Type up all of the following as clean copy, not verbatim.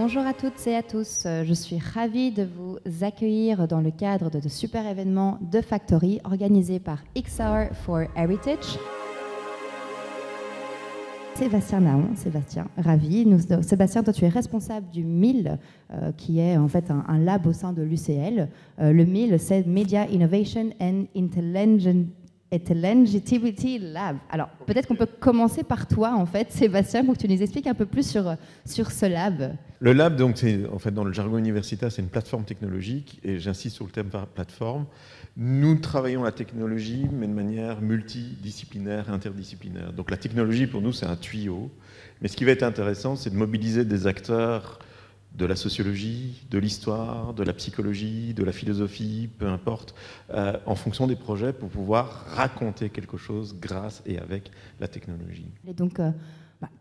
Bonjour à toutes et à tous, je suis ravie de vous accueillir dans le cadre de ce super événement de Factory organisé par XR for Heritage. Sébastien Naon, Sébastien, ravi. Sébastien, toi tu es responsable du MIL, qui est en fait un lab au sein de l'UCL. Le MIL, c'est Media Innovation and Intelligibility Lab. Alors, peut-être qu'on peut commencer par toi, en fait, Sébastien, pour que tu nous expliques un peu plus sur ce lab. Le lab, donc, en fait, dans le jargon universitaire, c'est une plateforme technologique, et j'insiste sur le thème plateforme. Nous travaillons la technologie, mais de manière multidisciplinaire, interdisciplinaire. Donc, la technologie, pour nous, c'est un tuyau. Mais ce qui va être intéressant, c'est de mobiliser des acteurs de la sociologie, de l'histoire, de la psychologie, de la philosophie, peu importe, en fonction des projets pour pouvoir raconter quelque chose grâce et avec la technologie. Et donc,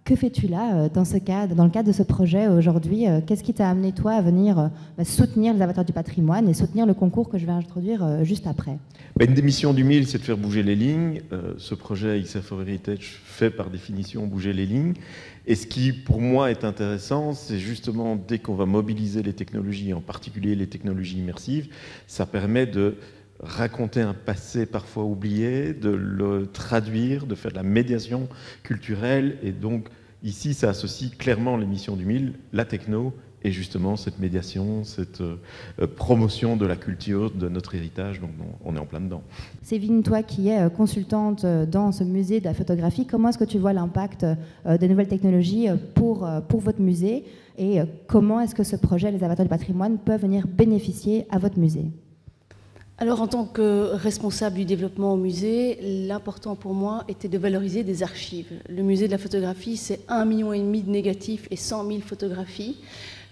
que fais-tu là, dans le cadre de ce projet aujourd'hui? Qu'est-ce qui t'a amené, toi, à venir soutenir les avatars du patrimoine et soutenir le concours que je vais introduire juste après? Une des missions du MIL, c'est de faire bouger les lignes. Ce projet XR for Heritage fait par définition bouger les lignes. Et ce qui, pour moi, est intéressant, c'est justement, dès qu'on va mobiliser les technologies, en particulier les technologies immersives, ça permet de raconter un passé parfois oublié, de le traduire, de faire de la médiation culturelle. Et donc, ici, ça associe clairement les missions du MIL, la techno, et justement cette médiation, cette promotion de la culture, de notre héritage. Donc, on est en plein dedans. Sévine, toi qui es consultante dans ce musée de la photographie, comment est-ce que tu vois l'impact des nouvelles technologies pour votre musée, et comment est-ce que ce projet, les avatars du patrimoine, peut venir bénéficier à votre musée? Alors, en tant que responsable du développement au musée, l'important pour moi était de valoriser des archives. Le musée de la photographie, c'est 1,5 million de négatifs et 100 000 photographies.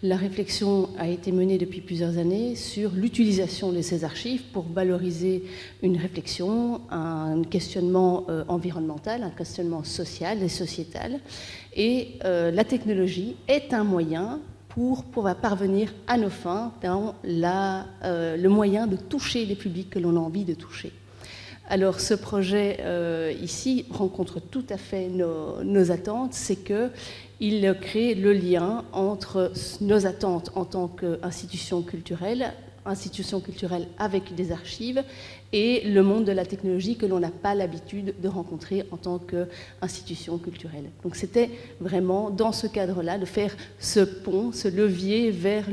La réflexion a été menée depuis plusieurs années sur l'utilisation de ces archives pour valoriser une réflexion, un questionnement environnemental, un questionnement social et sociétal. Et la technologie est un moyen pour pouvoir parvenir à nos fins dans le moyen de toucher les publics que l'on a envie de toucher. Alors ce projet ici rencontre tout à fait nos attentes, c'est qu'il crée le lien entre nos attentes en tant qu'institution culturelle avec des archives, et le monde de la technologie que l'on n'a pas l'habitude de rencontrer en tant qu'institution culturelle. Donc c'était vraiment dans ce cadre-là de faire ce pont, ce levier vers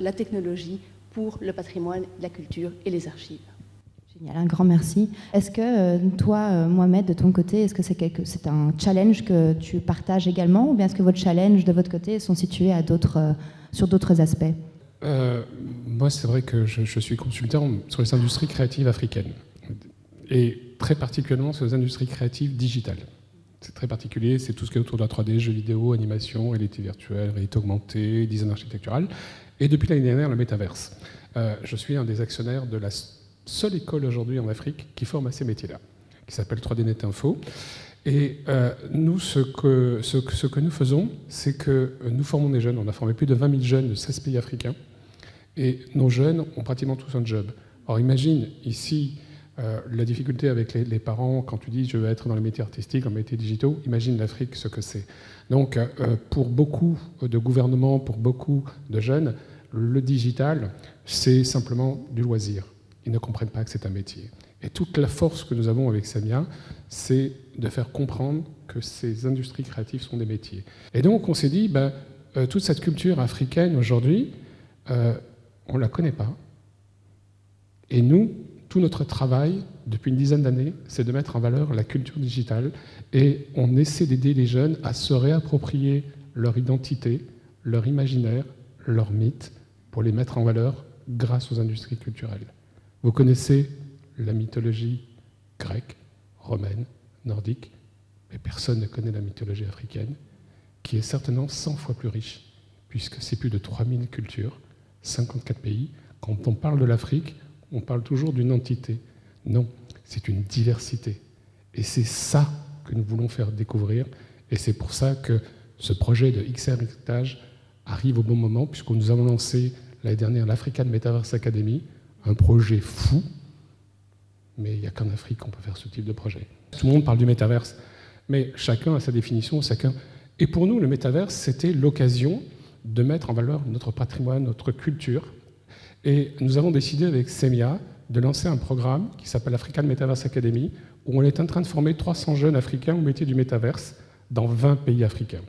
la technologie pour le patrimoine, la culture et les archives. Génial, un grand merci. Est-ce que toi, Mohamed, de ton côté, est-ce que c'est un challenge que tu partages également, ou bien est-ce que votre challenge de votre côté sont situés sur d'autres aspects? Moi, c'est vrai que je suis consultant sur les industries créatives africaines, et très particulièrement sur les industries créatives digitales. C'est très particulier, c'est tout ce qui est autour de la 3D, jeux vidéo, animation, réalité virtuelle, réalité augmentée, design architectural, et depuis l'année dernière, le métaverse. Je suis un des actionnaires de la seule école aujourd'hui en Afrique qui forme à ces métiers-là, qui s'appelle 3D Net Info. Et nous, ce que nous faisons, c'est que nous formons des jeunes. On a formé plus de 20 000 jeunes de 16 pays africains. Et nos jeunes ont pratiquement tous un job. Alors imagine ici la difficulté avec les parents quand tu dis je veux être dans les métiers artistiques, dans les métiers digitaux. Imagine l'Afrique, ce que c'est. Donc pour beaucoup de gouvernements, pour beaucoup de jeunes, le digital, c'est simplement du loisir. Ils ne comprennent pas que c'est un métier. Et toute la force que nous avons avec Samia, c'est de faire comprendre que ces industries créatives sont des métiers. Et donc on s'est dit, toute cette culture africaine aujourd'hui, on ne la connaît pas. Et nous, tout notre travail, depuis une dizaine d'années, c'est de mettre en valeur la culture digitale, et on essaie d'aider les jeunes à se réapproprier leur identité, leur imaginaire, leurs mythes, pour les mettre en valeur grâce aux industries culturelles. Vous connaissez la mythologie grecque, romaine, nordique, mais personne ne connaît la mythologie africaine, qui est certainement 100 fois plus riche, puisque c'est plus de 3000 cultures, 54 pays. Quand on parle de l'Afrique, on parle toujours d'une entité. Non, c'est une diversité. Et c'est ça que nous voulons faire découvrir, et c'est pour ça que ce projet de XR Heritage arrive au bon moment, puisque nous avons lancé l'année dernière l'African Metaverse Academy, un projet fou, mais il n'y a qu'en Afrique qu'on peut faire ce type de projet. Tout le monde parle du métaverse, mais chacun a sa définition, chacun. Et pour nous, le métaverse, c'était l'occasion de mettre en valeur notre patrimoine, notre culture. Et nous avons décidé avec SEMIA de lancer un programme qui s'appelle African Metaverse Academy, où on est en train de former 300 jeunes africains au métier du métaverse dans 20 pays africains.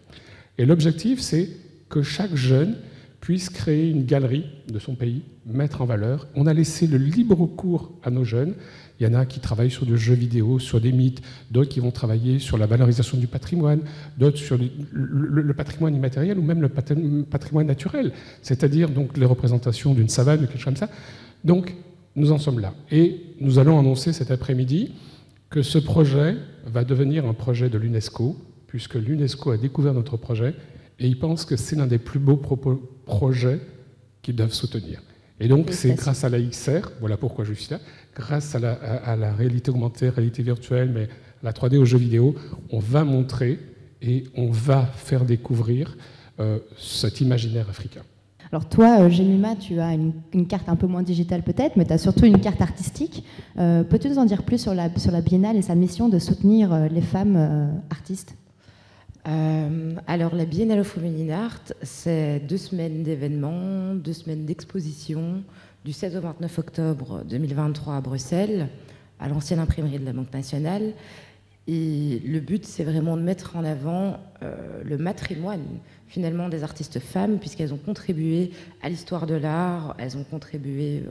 Et l'objectif, c'est que chaque jeune puisse créer une galerie de son pays, mettre en valeur. On a laissé le libre cours à nos jeunes. Il y en a qui travaillent sur des jeux vidéo, sur des mythes, d'autres qui vont travailler sur la valorisation du patrimoine, d'autres sur le patrimoine immatériel ou même le patrimoine naturel, c'est-à-dire donc les représentations d'une savane ou quelque chose comme ça. Donc, nous en sommes là. Et nous allons annoncer cet après-midi que ce projet va devenir un projet de l'UNESCO, puisque l'UNESCO a découvert notre projet et ils pensent que c'est l'un des plus beaux projets qu'ils doivent soutenir. Et donc, c'est grâce à la XR, voilà pourquoi je suis là, grâce à la réalité augmentée, réalité virtuelle, mais la 3D aux jeux vidéo, on va montrer et on va faire découvrir cet imaginaire africain. Alors toi, Jemima, tu as une carte un peu moins digitale peut-être, mais tu as surtout une carte artistique. Peux-tu nous en dire plus sur la Biennale et sa mission de soutenir les femmes artistes ? Alors la Biennale of Women in Art, c'est 2 semaines d'événements, 2 semaines d'expositions, du 7 au 29 octobre 2023 à Bruxelles, à l'ancienne imprimerie de la Banque nationale. Et le but, c'est vraiment de mettre en avant le patrimoine, finalement, des artistes femmes, puisqu'elles ont contribué à l'histoire de l'art, elles ont contribué,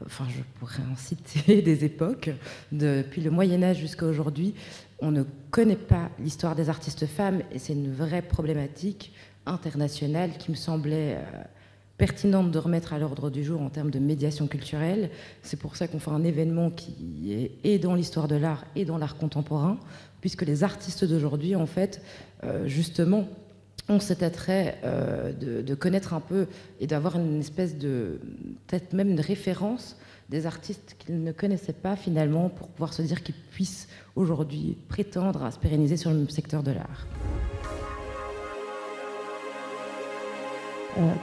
enfin, je pourrais en citer des époques, depuis le Moyen-Âge jusqu'à aujourd'hui. On ne connaît pas l'histoire des artistes femmes, et c'est une vraie problématique internationale qui me semblait pertinente de remettre à l'ordre du jour en termes de médiation culturelle. C'est pour ça qu'on fait un événement qui est dans l'histoire de l'art et dans l'art contemporain, puisque les artistes d'aujourd'hui, en fait, justement, ont cet attrait de connaître un peu et d'avoir une espèce de, peut-être même une référence des artistes qu'ils ne connaissaient pas finalement, pour pouvoir se dire qu'ils puissent aujourd'hui prétendre à se pérenniser sur le secteur de l'art.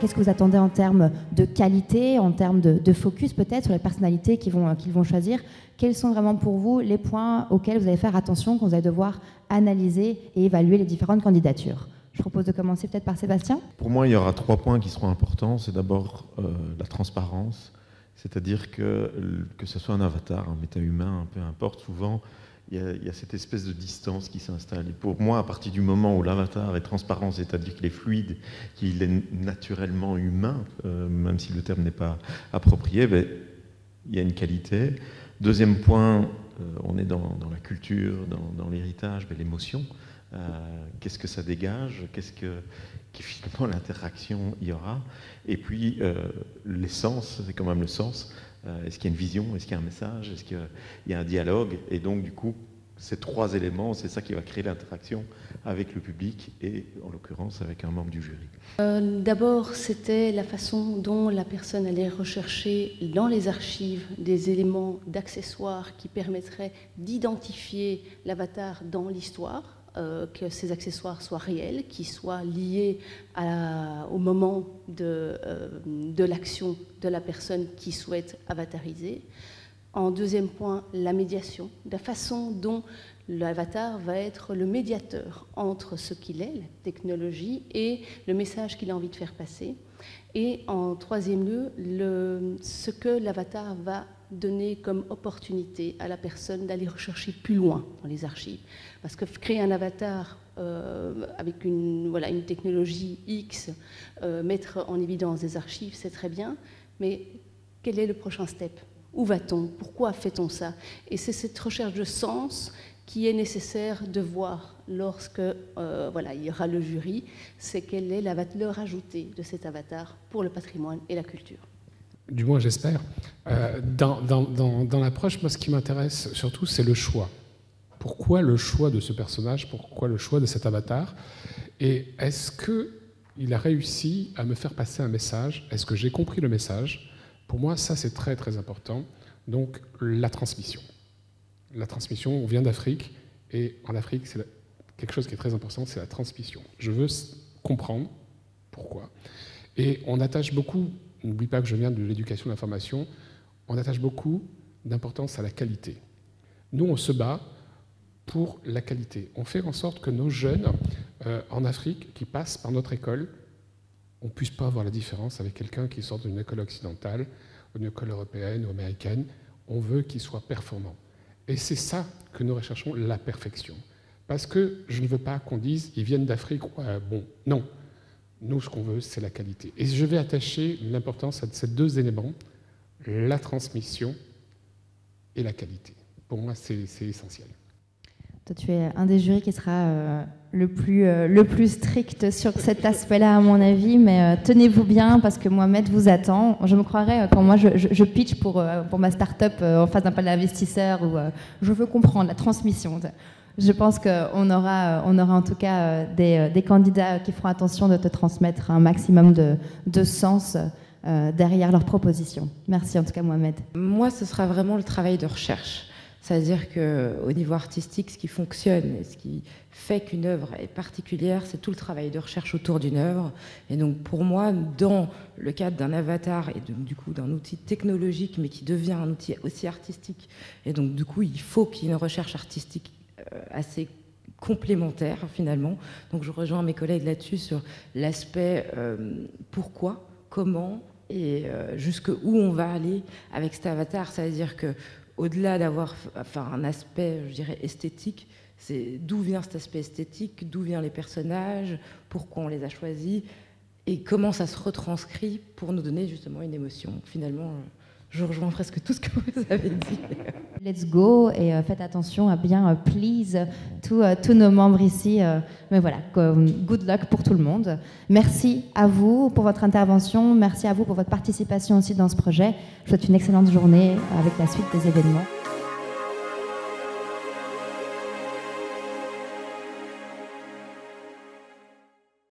Qu'est-ce que vous attendez en termes de qualité, en termes de focus peut-être sur les personnalités qu'ils vont choisir? Quels sont vraiment pour vous les points auxquels vous allez faire attention quand vous allez devoir analyser et évaluer les différentes candidatures? Je propose de commencer peut-être par Sébastien. Pour moi, il y aura 3 points qui seront importants. C'est d'abord la transparence, c'est-à-dire que ce soit un avatar, un méta-humain, peu importe, souvent, il y a cette espèce de distance qui s'installe. Et pour moi, à partir du moment où l'avatar est transparent, c'est-à-dire qu'il est fluide, qu'il est naturellement humain, même si le terme n'est pas approprié, ben, il y a une qualité. Deuxième point, on est dans la culture, dans l'héritage, ben, l'émotion. Qu'est-ce que ça dégage, finalement l'interaction il y aura, et puis l'essence, c'est quand même le sens. Est-ce qu'il y a une vision, est-ce qu'il y a un message, est-ce qu'il y a un dialogue, et donc du coup ces 3 éléments, c'est ça qui va créer l'interaction avec le public et en l'occurrence avec un membre du jury. D'abord, c'était la façon dont la personne allait rechercher dans les archives des éléments d'accessoires qui permettraient d'identifier l'avatar dans l'histoire. Que ces accessoires soient réels, qu'ils soient liés au moment de l'action de la personne qui souhaite avatariser. En deuxième point, la médiation, la façon dont l'avatar va être le médiateur entre ce qu'il est, la technologie, et le message qu'il a envie de faire passer. Et en troisième lieu, ce que l'avatar va donner comme opportunité à la personne d'aller rechercher plus loin dans les archives. Parce que créer un avatar avec une technologie X, mettre en évidence des archives, c'est très bien, mais quel est le prochain step? Où va-t-on? Pourquoi fait-on ça? Et c'est cette recherche de sens qui est nécessaire de voir lorsque il y aura le jury, c'est quelle est la valeur ajoutée de cet avatar pour le patrimoine et la culture. Du moins, j'espère. Dans l'approche, moi, ce qui m'intéresse surtout, c'est le choix. Pourquoi le choix de ce personnage? Pourquoi le choix de cet avatar? Et est-ce qu'il a réussi à me faire passer un message? Est-ce que j'ai compris le message? Pour moi, ça, c'est très, très important. Donc, la transmission. La transmission, on vient d'Afrique, et en Afrique, c'est quelque chose qui est très important, c'est la transmission. Je veux comprendre pourquoi. Et on attache beaucoup, n'oublie pas que je viens de l'éducation de l'information, on attache beaucoup d'importance à la qualité. Nous, on se bat pour la qualité. On fait en sorte que nos jeunes en Afrique qui passent par notre école, on ne puisse pas voir la différence avec quelqu'un qui sort d'une école occidentale, d'une école européenne ou américaine. On veut qu'il soit performant. Et c'est ça que nous recherchons, la perfection. Parce que je ne veux pas qu'on dise « ils viennent d'Afrique ». Bon, non. Nous, ce qu'on veut, c'est la qualité. Et je vais attacher l'importance à ces deux éléments, la transmission et la qualité. Pour moi, c'est essentiel. Toi, tu es un des jurys qui sera le plus strict sur cet aspect-là, à mon avis, mais tenez-vous bien, parce que Mohamed vous attend. Je me croirais, quand moi je pitch pour ma start-up en face d'un panel d'investisseurs, où je veux comprendre la transmission. Je pense qu'on aura en tout cas des candidats qui feront attention de te transmettre un maximum de sens derrière leurs propositions. Merci en tout cas, Mohamed. Moi, ce sera vraiment le travail de recherche. C'est-à-dire qu'au niveau artistique, ce qui fonctionne et ce qui fait qu'une œuvre est particulière, c'est tout le travail de recherche autour d'une œuvre. Et donc pour moi, dans le cadre d'un avatar et du coup d'un outil technologique, mais qui devient un outil aussi artistique, et donc du coup il faut qu'il y ait une recherche artistique assez complémentaire finalement. Donc je rejoins mes collègues là-dessus sur l'aspect pourquoi, comment et jusqu'où on va aller avec cet avatar. C'est-à-dire que au-delà d'avoir un aspect, je dirais, esthétique, c'est d'où vient cet aspect esthétique, d'où viennent les personnages, pourquoi on les a choisis, et comment ça se retranscrit pour nous donner justement une émotion. Finalement, je rejoins presque tout ce que vous avez dit. Let's go, et faites attention à bien please tous nos membres ici. Mais voilà, good luck pour tout le monde. Merci à vous pour votre intervention, merci à vous pour votre participation aussi dans ce projet. Je vous souhaite une excellente journée avec la suite des événements.